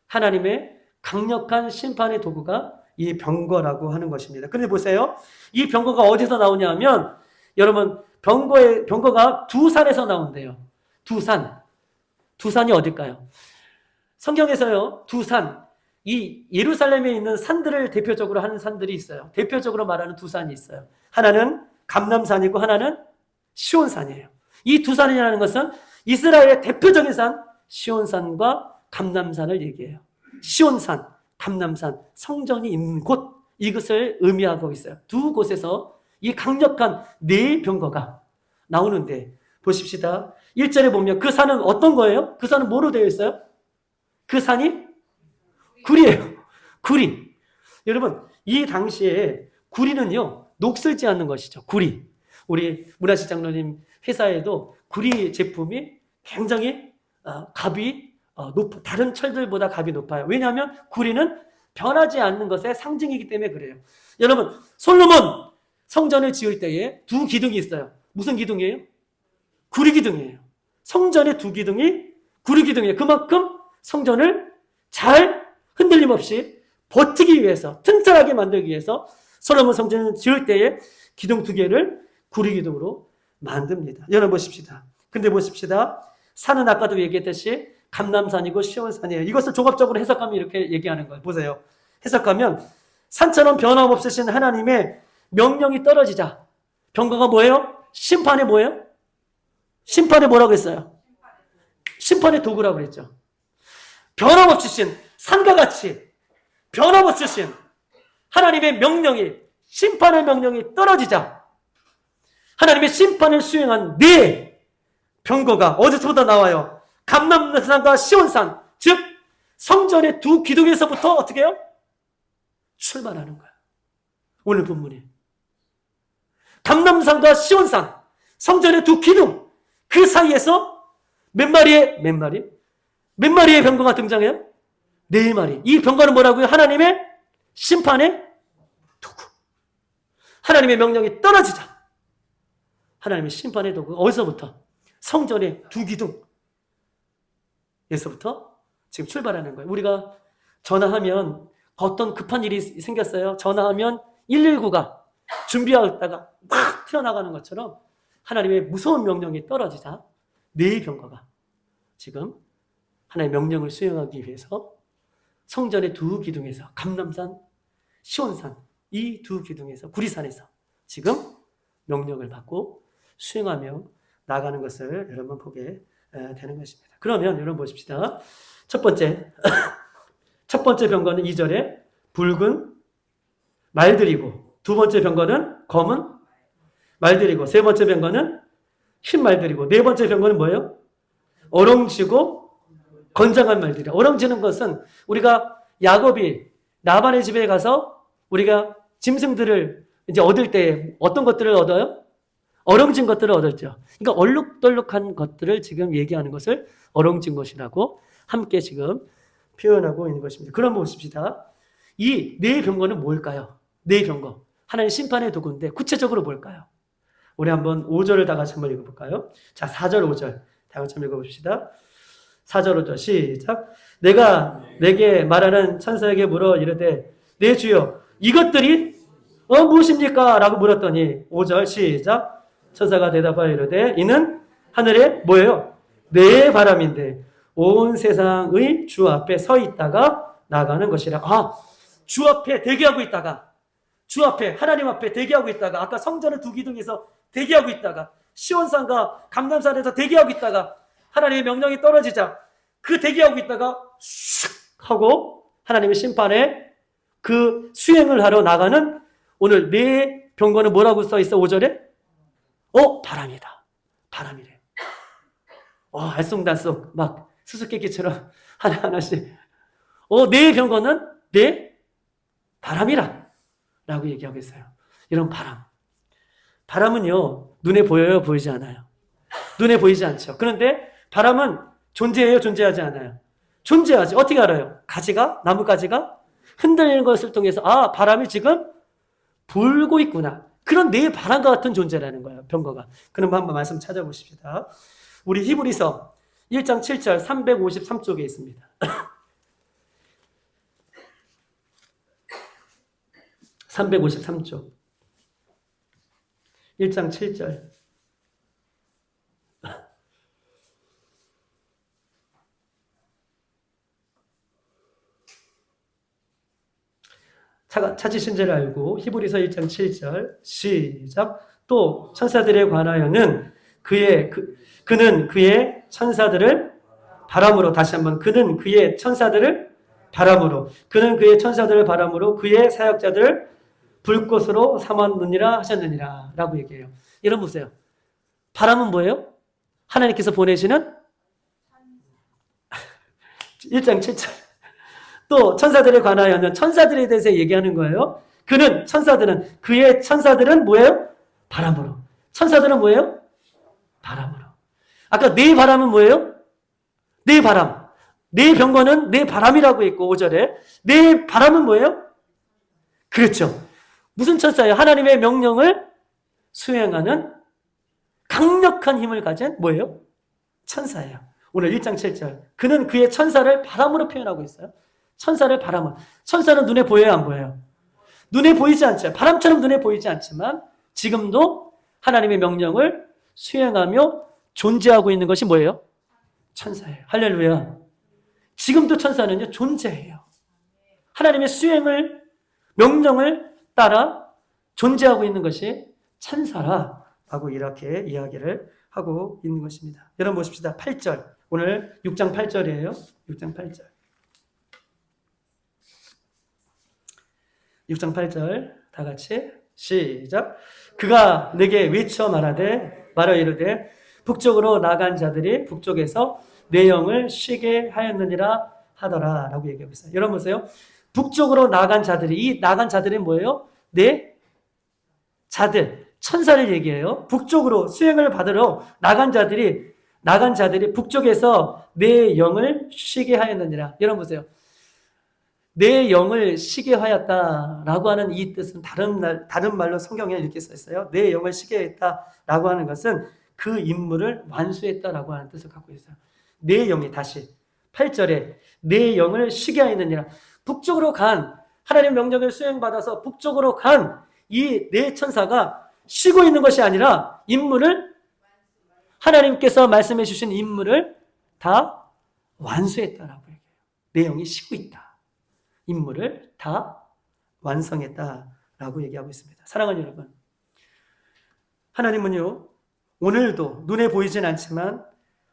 하나님의 강력한 심판의 도구가 이 병거라고 하는 것입니다. 그런데 보세요. 이 병거가 어디서 나오냐면 여러분 병거가 두산에서 나온대요. 두산이 어딜까요? 성경에서요. 두산, 이 예루살렘에 있는 산들을 대표적으로 하는 산들이 있어요. 대표적으로 말하는 두 산이 있어요. 하나는 감람산이고 하나는 시온산이에요. 이 두 산이라는 것은 이스라엘의 대표적인 산 시온산과 감람산을 얘기해요. 시온산, 감람산, 성전이 있는 곳, 이것을 의미하고 있어요. 두 곳에서 이 강력한 네 병거가 나오는데 보십시다. 1절에 보면 그 산은 어떤 거예요? 그 산은 뭐로 되어 있어요? 그 산이 구리예요. 구리. 여러분, 이 당시에 구리는요, 녹슬지 않는 것이죠. 구리. 우리 문화시 장로님 회사에도 구리 제품이 굉장히 값이 다른 철들보다 값이 높아요. 왜냐하면 구리는 변하지 않는 것의 상징이기 때문에 그래요. 여러분, 솔로몬 성전을 지을 때에 두 기둥이 있어요. 무슨 기둥이에요? 구리 기둥이에요. 성전의 두 기둥이 구리 기둥이에요. 그만큼 성전을 잘 흔들림 없이 버티기 위해서, 튼튼하게 만들기 위해서 솔로몬 성전을 지을 때에 기둥 두 개를 구리 기둥으로 만듭니다. 여러분 보십시다. 근데 보십시다. 산은 아까도 얘기했듯이 감람산이고 시온산이에요. 이것을 종합적으로 해석하면 이렇게 얘기하는 거예요. 보세요. 해석하면 산처럼 변함없으신 하나님의 명령이 떨어지자 병거가 뭐예요? 심판이 뭐예요? 심판이 뭐라고 했어요? 심판의 도구라고 그랬죠. 변함없으신 산과 같이 변함없으신 하나님의 명령이 심판의 명령이 떨어지자 하나님의 심판을 수행한 네 병거가 어디서부터 나와요? 감람산과 시온산, 즉 성전의 두 기둥에서부터 어떻게 해요? 출발하는 거야. 오늘 본문이 감람산과 시온산, 성전의 두 기둥, 그 사이에서 몇 마리의 병거가 등장해요? 네 마리. 이 병거는 뭐라고요? 하나님의 심판의 도구. 하나님의 명령이 떨어지자 하나님의 심판의 도구가 어디서부터? 성전의 두 기둥에서부터 지금 출발하는 거예요. 우리가 전화하면 어떤 급한 일이 생겼어요. 전화하면 119가 준비하다가 막 튀어나가는 것처럼 하나님의 무서운 명령이 떨어지자 네 병거가 지금 하나님의 명령을 수행하기 위해서 성전의 두 기둥에서 감람산, 시온산 이 두 기둥에서 구리산에서 지금 명령을 받고 수행하며 나가는 것을 여러분 보게 되는 것입니다. 그러면 여러분 보십시다. 첫 번째 병거는 2절에 붉은 말들이고 두 번째 병거는 검은 말들이고 세 번째 병거는 흰 말들이고 네 번째 병거는 뭐예요? 어렁지고 건장한 말들이에요. 어렁지는 것은 우리가 야곱이 라반의 집에 가서 우리가 짐승들을 이제 얻을 때 어떤 것들을 얻어요? 어렁진 것들을 얻었죠. 그러니까 얼룩덜룩한 것들을 지금 얘기하는 것을 어렁진 것이라고 함께 지금 표현하고 있는 것입니다. 그럼 보십시다. 이 네 병거는 뭘까요? 네 병거. 하나님 심판의 도구인데 구체적으로 뭘까요? 우리 한번 5절을 다 같이 한번 읽어볼까요? 자, 4절, 5절 다 같이 한번 읽어봅시다. 4절, 5절 시작. 내가 내게 말하는 천사에게 물어 이르되 내 주여 이것들이 무엇입니까? 라고 물었더니 5절 시작. 천사가 대답하여 이르되 이는 하늘에 뭐예요? 내 바람인데 온 세상의 주 앞에 서 있다가 나가는 것이라. 주 앞에 대기하고 있다가 주 앞에 하나님 앞에 대기하고 있다가 아까 성전의 두 기둥에서 대기하고 있다가 시온산과 감람산에서 대기하고 있다가 하나님의 명령이 떨어지자 그 대기하고 있다가 슉 하고 하나님의 심판에 그 수행을 하러 나가는 오늘 내 병거는 뭐라고 써 있어? 5절에? 바람이다. 바람이래. 알쏭달쏭 막 수수께끼처럼 하나하나씩 내 병거는 내 바람이라 라고 얘기하고 있어요. 이런 바람은요 눈에 보여요? 보이지 않아요? 눈에 보이지 않죠. 그런데 바람은 존재해요? 존재하지 않아요? 존재하지. 어떻게 알아요? 나뭇가지가 흔들리는 것을 통해서 바람이 지금 불고 있구나. 그런 내 바람과 같은 존재라는 거예요. 병거가. 그럼 한번 말씀 찾아보십시다. 우리 히브리서 1장 7절 353쪽에 있습니다. 353쪽 1장 7절 찾으신 줄 알고 히브리서 1장 7절 시작. 또 천사들에 관하여는 그는 그의 천사들을 바람으로, 다시 한번 그는 그의 천사들을 바람으로 그의 사역자들을 불꽃으로 삼았느니라 하셨느니라 라고 얘기해요. 여러분 보세요. 바람은 뭐예요? 하나님께서 보내시는 1장 7절 또 천사들에 관하여는 천사들에 대해서 얘기하는 거예요. 그의 천사들은 뭐예요? 바람으로. 천사들은 뭐예요? 바람으로. 아까 내 바람은 뭐예요? 내 바람. 내 병거는 내 바람이라고 했고 5절에 내 바람은 뭐예요? 그렇죠. 무슨 천사예요? 하나님의 명령을 수행하는 강력한 힘을 가진 뭐예요? 천사예요. 오늘 1장 7절 그는 그의 천사를 바람으로 표현하고 있어요. 천사를 바람으로. 천사는 눈에 보여요? 안 보여요? 눈에 보이지 않죠. 바람처럼 눈에 보이지 않지만 지금도 하나님의 명령을 수행하며 존재하고 있는 것이 뭐예요? 천사예요. 할렐루야. 지금도 천사는요 존재해요. 하나님의 명령을 따라 존재하고 있는 것이 천사라고 이렇게 이야기를 하고 있는 것입니다. 여러분 보십시다. 8절. 오늘 6장 8절이에요. 6장 8절. 6장 8절 다 같이 시작. 그가 내게 외쳐 말하 이르되 북쪽으로 나간 자들이 북쪽에서 내 영을 쉬게 하였느니라 하더라 라고 얘기하고 있어요. 여러분 보세요. 북쪽으로 나간 자들이, 이 나간 자들이 뭐예요? 천사를 얘기해요. 북쪽으로 수행을 받으러 나간 자들이 북쪽에서 내 영을 쉬게 하였느니라. 여러분 보세요. 내 영을 쉬게 하였다라고 하는 이 뜻은 다른 말로 성경에 이렇게 써 있어요. 내 영을 쉬게 했다라고 하는 것은 그 임무를 완수했다라고 하는 뜻을 갖고 있어요. 내 영이 다시 8절에 내 영을 쉬게 하였느니라. 북쪽으로 간 하나님의 명령을 수행받아서 북쪽으로 간 이 네 천사가 쉬고 있는 것이 아니라 하나님께서 말씀해 주신 임무를 다 완수했다라고 얘기해요. 내 영이 쉬고 있다. 임무를 다 완성했다라고 얘기하고 있습니다. 사랑하는 여러분, 하나님은요 오늘도 눈에 보이진 않지만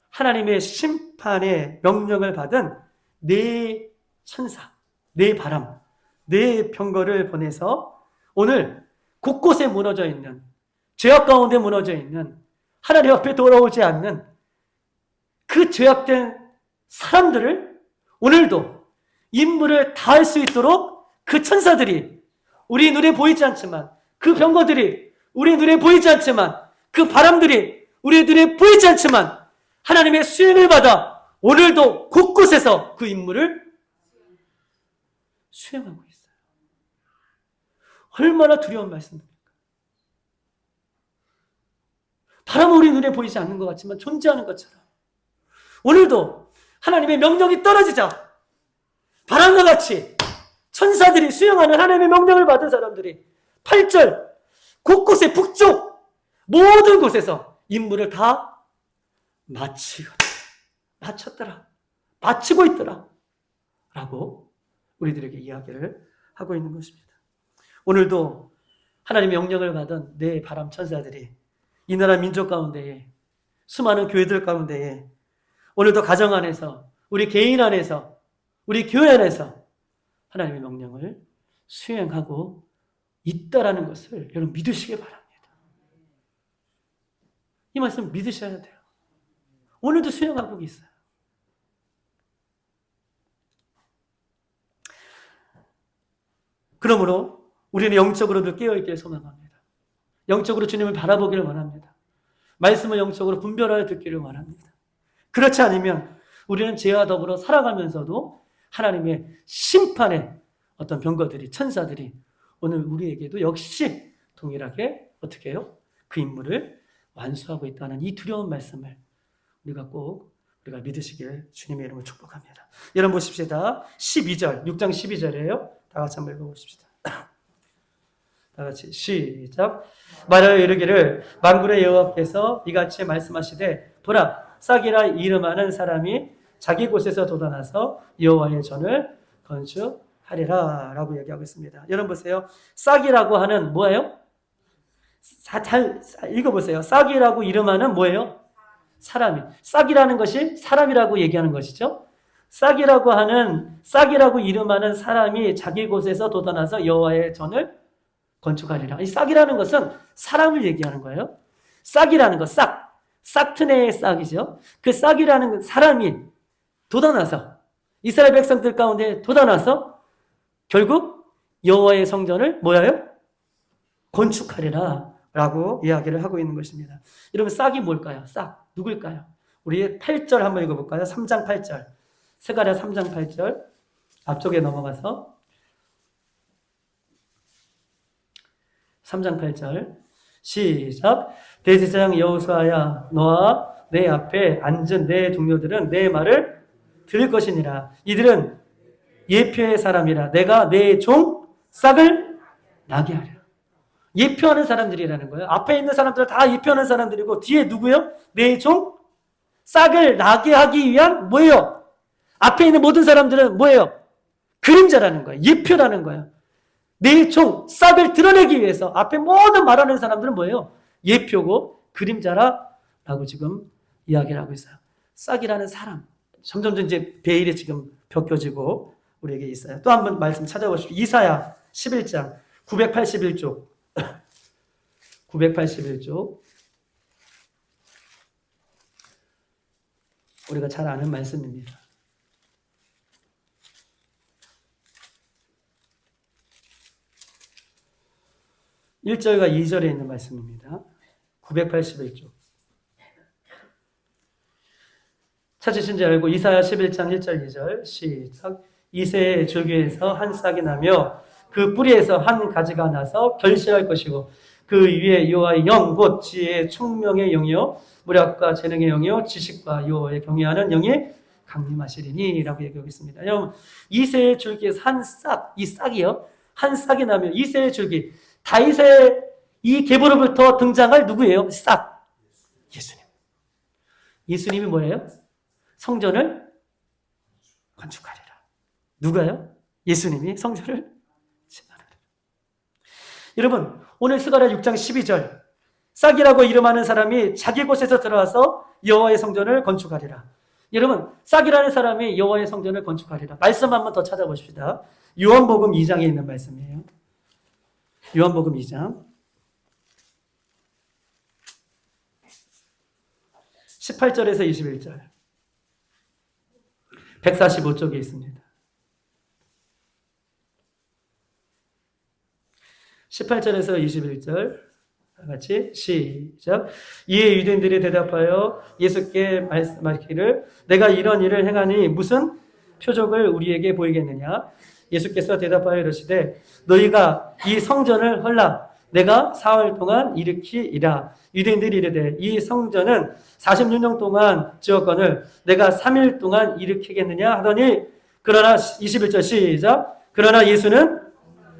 하나님의 심판의 명령을 받은 네 천사, 네 바람, 네 병거를 보내서 오늘 곳곳에 무너져 있는, 죄악 가운데 무너져 있는, 하나님 앞에 돌아오지 않는 그 죄악된 사람들을 오늘도 임무를 다할 수 있도록 그 천사들이, 우리 눈에 보이지 않지만 그 병거들이 우리 눈에 보이지 않지만 그 바람들이 우리 눈에 보이지 않지만 하나님의 수행을 받아 오늘도 곳곳에서 그 임무를 수행하고 있어요. 얼마나 두려운 말씀입니까? 바람은 우리 눈에 보이지 않는 것 같지만 존재하는 것처럼 오늘도 하나님의 명령이 떨어지자 바람과 같이 천사들이 수행하는 하나님의 명령을 받은 사람들이 8절 곳곳에 북쪽 모든 곳에서 임무를 다 마치고 있더라 라고 우리들에게 이야기를 하고 있는 것입니다. 오늘도 하나님의 명령을 받은 네 바람 천사들이 이 나라 민족 가운데에, 수많은 교회들 가운데에, 오늘도 가정 안에서, 우리 개인 안에서, 우리 교회 안에서 하나님의 명령을 수행하고 있다라는 것을 여러분 믿으시기 바랍니다. 이 말씀 믿으셔야 돼요. 오늘도 수행하고 있어요. 그러므로 우리는 영적으로도 깨어있기를 소망합니다. 영적으로 주님을 바라보기를 원합니다. 말씀을 영적으로 분별하여 듣기를 원합니다. 그렇지 않으면 우리는 죄와 더불어 살아가면서도 하나님의 심판의 어떤 병거들이, 천사들이 오늘 우리에게도 역시 동일하게 어떻게 해요? 그 임무를 완수하고 있다는 이 두려운 말씀을 우리가 믿으시길 주님의 이름으로 축복합니다. 여러분 보십시다. 12절, 6장 12절이에요. 다 같이 한번 읽어보십시다. 다 같이 시작. 말하여 이르기를 만군의 여호와께서 이같이 말씀하시되 보라 싹이라 이름하는 사람이 자기 곳에서 돋아나서 여호와의 전을 건축하리라 라고 얘기하고 있습니다. 여러분 보세요. 싹이라고 하는 뭐예요? 잘 읽어보세요. 싹이라고 이름하는 뭐예요? 사람이. 싹이라는 것이 사람이라고 얘기하는 것이죠. 싹이라고 이름하는 사람이 자기 곳에서 돋아나서 여호와의 전을 건축하리라. 이 싹이라는 것은 사람을 얘기하는 거예요. 싹이라는 것, 싹트네의 싹이죠. 그 싹이라는 사람이 돋아나서 이스라엘 백성들 가운데 돋아나서 결국 여호와의 성전을 뭐예요? 건축하리라 라고 이야기를 하고 있는 것입니다. 여러분 싹이 뭘까요? 싹 누굴까요? 우리 8절 한번 읽어볼까요? 3장 8절 스가랴 3장 8절 앞쪽에 넘어가서 3장 8절 시작. 대제사장 여호수아야 너와 내 앞에 앉은 내 동료들은 내 말을 들을 것이니라. 이들은 예표의 사람이라. 내가 내 종 싹을 나게 하리라. 예표하는 사람들이라는 거예요. 앞에 있는 사람들은 다 예표하는 사람들이고 뒤에 누구요? 내 종 싹을 나게 하기 위한 뭐예요? 앞에 있는 모든 사람들은 뭐예요? 그림자라는 거예요. 예표라는 거예요. 내 종 싹을 드러내기 위해서 앞에 모든 말하는 사람들은 뭐예요? 예표고 그림자라라고 지금 이야기를 하고 있어요. 싹이라는 사람. 점점 이제 베일이 지금 벗겨지고 우리에게 있어요. 또 한번 말씀 찾아보십시오. 이사야 11장 981쪽 981쪽 우리가 잘 아는 말씀입니다. (1절과) (2절에) 있는 말씀입니다. 981쪽 찾으신지 알고 이사야 11장 1절 2절 시작. 이새의 줄기에서 한 싹이 나며 그 뿌리에서 한 가지가 나서 결실할 것이고 그 위에 여호와의 영 곧 지혜의 총명의 영이요 무력과 재능의 영이요 지식과 여호와의 경외하는 영이 강림하시리니 라고 얘기하고 있습니다. 여러분 이새의 줄기에서 한 싹, 이 싹이요 한 싹이 나며 이새의 줄기 다윗의 이 계보로부터 등장할 누구예요? 싹 예수님. 예수님이 뭐예요? 성전을 건축하리라. 누가요? 예수님이 성전을 진하리라. 여러분 오늘 스가랴 6장 12절 싹이라고 이름하는 사람이 자기 곳에서 들어와서 여호와의 성전을 건축하리라. 여러분 싹이라는 사람이 여호와의 성전을 건축하리라. 말씀 한번 더 찾아보십시다. 요한복음 2장에 있는 말씀이에요. 요한복음 2장 18절에서 21절 145쪽에 있습니다. 18절에서 21절 같이 시작. 이에 유대인들이 대답하여 예수께 말씀하기를 내가 이런 일을 행하니 무슨 표적을 우리에게 보이겠느냐. 예수께서 대답하여 이르시되 너희가 이 성전을 헐라 내가 사흘 동안 일으키리라. 유대인들이 이르되 이 성전은 46년 동안 지었거늘 내가 3일 동안 일으키겠느냐 하더니 그러나 21절 시작. 그러나 예수는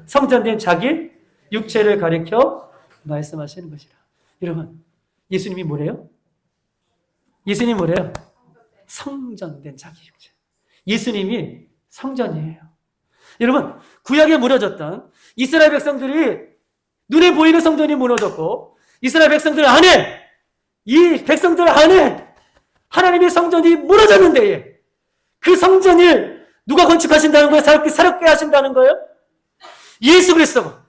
성전된 자기 육체를 가리켜 말씀하시는 것이라. 여러분 예수님이 뭐래요? 예수님이 뭐래요? 성전된 자기 육체. 예수님이 성전이에요. 여러분 구약에 무너졌던 이스라엘 백성들이 눈에 보이는 성전이 무너졌고 이스라엘 백성들 안에, 이 백성들 안에 하나님의 성전이 무너졌는데 그 성전을 누가 건축하신다는 거예요? 새롭게 하신다는 거예요? 예수 그리스도가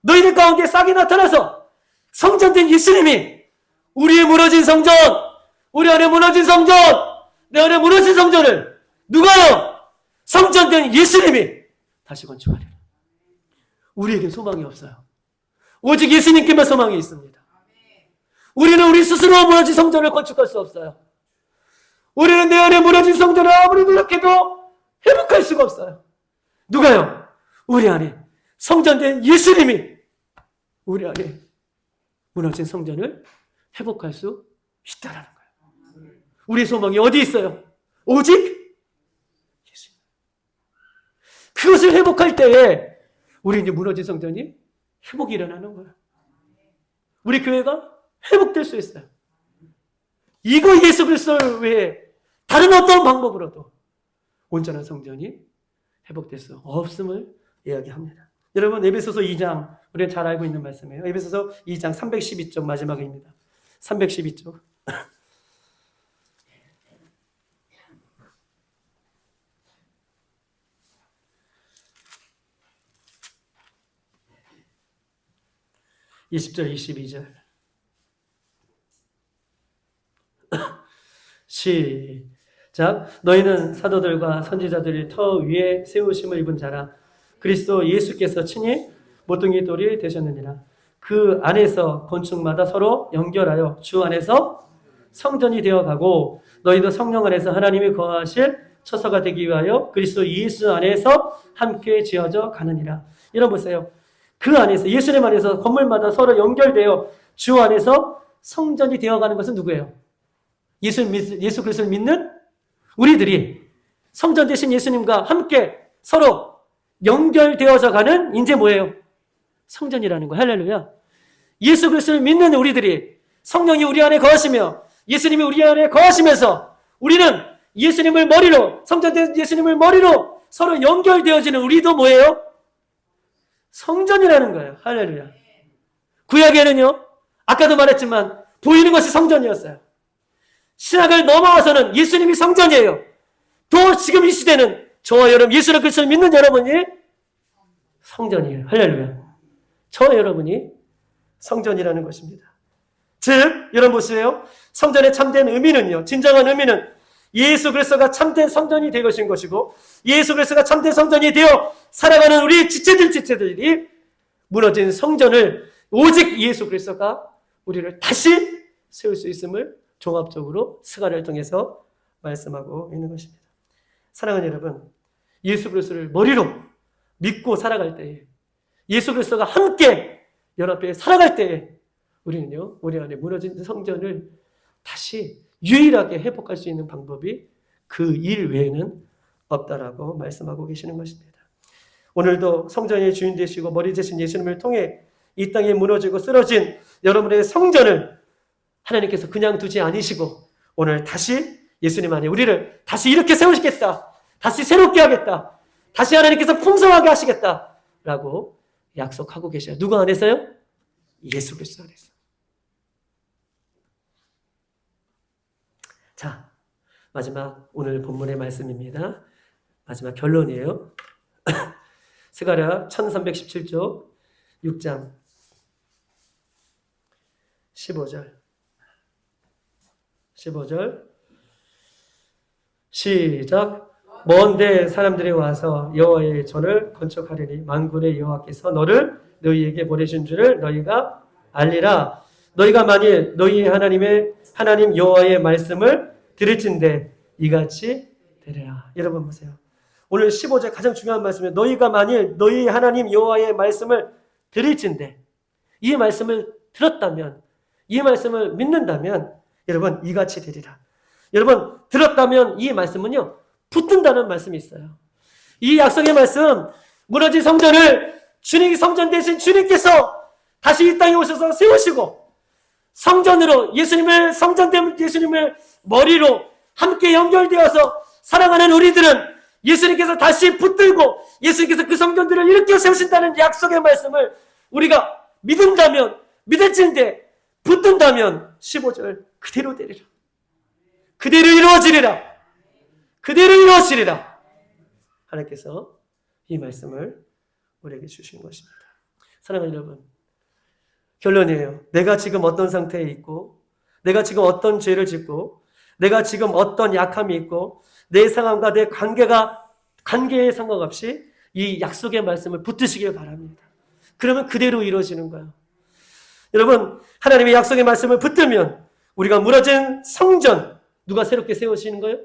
너희들 가운데 싹이 나타나서 성전된 예수님이 우리의 무너진 성전, 우리 안에 무너진 성전, 내 안에 무너진 성전을 누가요? 성전된 예수님이 다시 건축하리라. 우리에게 소망이 없어요. 오직 예수님께만 소망이 있습니다. 우리는 우리 스스로 무너진 성전을 건축할 수 없어요. 우리는 내 안에 무너진 성전을 아무리 노력해도 회복할 수가 없어요. 누가요? 우리 안에 성전된 예수님이 우리 안에 무너진 성전을 회복할 수 있다라는 거예요. 우리의 소망이 어디 있어요? 오직 예수님. 그것을 회복할 때에 우리 이제 무너진 성전이 회복이 일어나는 거예요. 우리 교회가 회복될 수 있어요. 이거 예수 그리스도 외에 다른 어떤 방법으로도 온전한 성전이 회복될 수 없음을 이야기합니다. 여러분, 에베소서 2장, 우리가 잘 알고 있는 말씀이에요. 에베소서 2장 312쪽 마지막입니다. 312쪽. (20절) (22절) 시작. 너희는 사도들과 선지자들이 터 위에 세우심을 입은 자라. 그리스도 예수께서 친히 모퉁이 돌이 되셨느니라. 그 안에서 건축마다 서로 연결하여 주 안에서 성전이 되어가고 너희도 성령 안에서 하나님이 거하실 처소가 되기 위하여 그리스도 예수 안에서 함께 지어져 가느니라. 여러분 보세요. 그 안에서, 예수님 안에서 건물마다 서로 연결되어 주 안에서 성전이 되어가는 것은 누구예요? 예수 그리스도를 믿는 우리들이 성전 되신 예수님과 함께 서로 연결되어져 가는 이제 뭐예요? 성전이라는 거예요. 할렐루야. 예수 그리스도를 믿는 우리들이 성령이 우리 안에 거하시며 예수님이 우리 안에 거하시면서 우리는 예수님을 머리로, 성전된 예수님을 머리로 서로 연결되어지는 우리도 뭐예요? 성전이라는 거예요. 할렐루야. 구약에는요, 아까도 말했지만 보이는 것이 성전이었어요. 신약을 넘어와서는 예수님이 성전이에요. 또 지금 이 시대는 저와 여러분, 예수 그리스도를 믿는 여러분이 성전이에요. 할렐루야. 저와 여러분이 성전이라는 것입니다. 즉, 여러분 보세요. 성전의 참된 의미는요, 진정한 의미는 예수 그리스도가 참된 성전이 되어 것인 것이고 예수 그리스도가 참된 성전이 되어 살아가는 우리 지체들이 무너진 성전을 오직 예수 그리스도가 우리를 다시 세울 수 있음을 종합적으로 스가랴를 통해서 말씀하고 있는 것입니다. 사랑하는 여러분, 예수 그리스도를 머리로 믿고 살아갈 때에, 예수 그리스도가 함께 연합해 살아갈 때에 우리는요, 우리 안에 무너진 성전을 다시 유일하게 회복할 수 있는 방법이 그 일 외에는 없다라고 말씀하고 계시는 것입니다. 오늘도 성전의 주인 되시고 머리 되신 예수님을 통해 이 땅에 무너지고 쓰러진 여러분의 성전을 하나님께서 그냥 두지 않으시고 오늘 다시 예수님 안에 우리를 다시 이렇게 세우시겠다, 다시 새롭게 하겠다, 다시 하나님께서 풍성하게 하시겠다라고 약속하고 계셔요. 누구 안에서요? 예수 그리스도 안에서. 자, 마지막 오늘 본문의 말씀입니다. 마지막 결론이에요. 스가랴 1317쪽 6장 15절 시작. 먼데 사람들이 와서 여호와의 전을 건축하리니 만군의 여호와께서 너를 너희에게 보내신 줄을 너희가 알리라. 너희가 만일 너희 하나님 여호와의 말씀을 들을진대 이같이 되리라. 여러분 보세요. 오늘 15절 가장 중요한 말씀이에요. 너희가 만일 너희 하나님 여호와의 말씀을 들을진대, 이 말씀을 들었다면, 이 말씀을 믿는다면 여러분 이같이 되리라. 여러분 들었다면 이 말씀은요 붙든다는 말씀이 있어요. 이 약속의 말씀, 무너진 성전을 주님, 성전 대신 주님께서 다시 이 땅에 오셔서 세우시고 성전으로 성전된 예수님을 머리로 함께 연결되어서 살아가는 우리들은 예수님께서 다시 붙들고 예수님께서 그 성전들을 일으켜 세우신다는 약속의 말씀을 우리가 믿은다면 믿을진데 붙든다면 15절 그대로 되리라. 그대로 이루어지리라. 그대로 이루어지리라. 하나님께서 이 말씀을 우리에게 주신 것입니다. 사랑하는 여러분, 결론이에요. 내가 지금 어떤 상태에 있고, 내가 지금 어떤 죄를 짓고, 내가 지금 어떤 약함이 있고, 내 상황과 내 관계에 상관없이 이 약속의 말씀을 붙드시길 바랍니다. 그러면 그대로 이루어지는 거예요. 여러분, 하나님의 약속의 말씀을 붙들면 우리가 무너진 성전, 누가 새롭게 세우시는 거예요?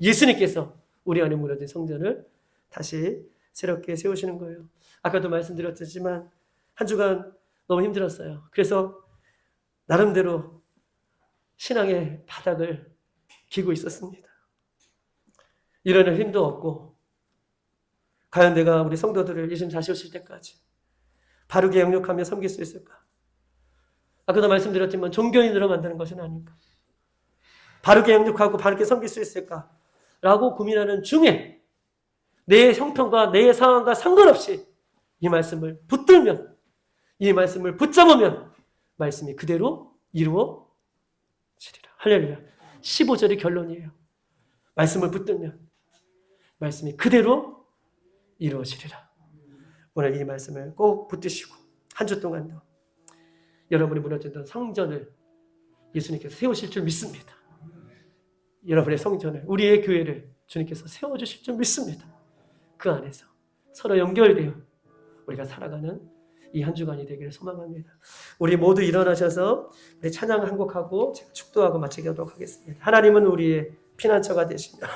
예수님께서 우리 안에 무너진 성전을 다시 새롭게 세우시는 거예요. 아까도 말씀드렸지만 한 주간 너무 힘들었어요. 그래서 나름대로 신앙의 바닥을 기고 있었습니다. 이러는 힘도 없고, 과연 내가 우리 성도들을 예수님 다시 오실 때까지 바르게 영육하며 섬길 수 있을까? 아까도 말씀드렸지만 종교인으로 만드는 것은 아닌가? 바르게 영육하고 바르게 섬길 수 있을까? 라고 고민하는 중에 내 형편과 내 상황과 상관없이 이 말씀을 붙들면, 이 말씀을 붙잡으면 말씀이 그대로 이루어지리라. 할렐루야. 15절이 결론이에요. 말씀을 붙들면 말씀이 그대로 이루어지리라. 오늘 이 말씀을 꼭 붙드시고 한 주 동안도 여러분이 무너졌던 성전을 예수님께서 세우실 줄 믿습니다. 여러분의 성전을, 우리의 교회를 주님께서 세워주실 줄 믿습니다. 그 안에서 서로 연결되어 우리가 살아가는 이 한 주간이 되기를 소망합니다. 우리 모두 일어나셔서 우리 찬양 한 곡하고 제가 축도하고 마치게 하도록 하겠습니다. 하나님은 우리의 피난처가 되시며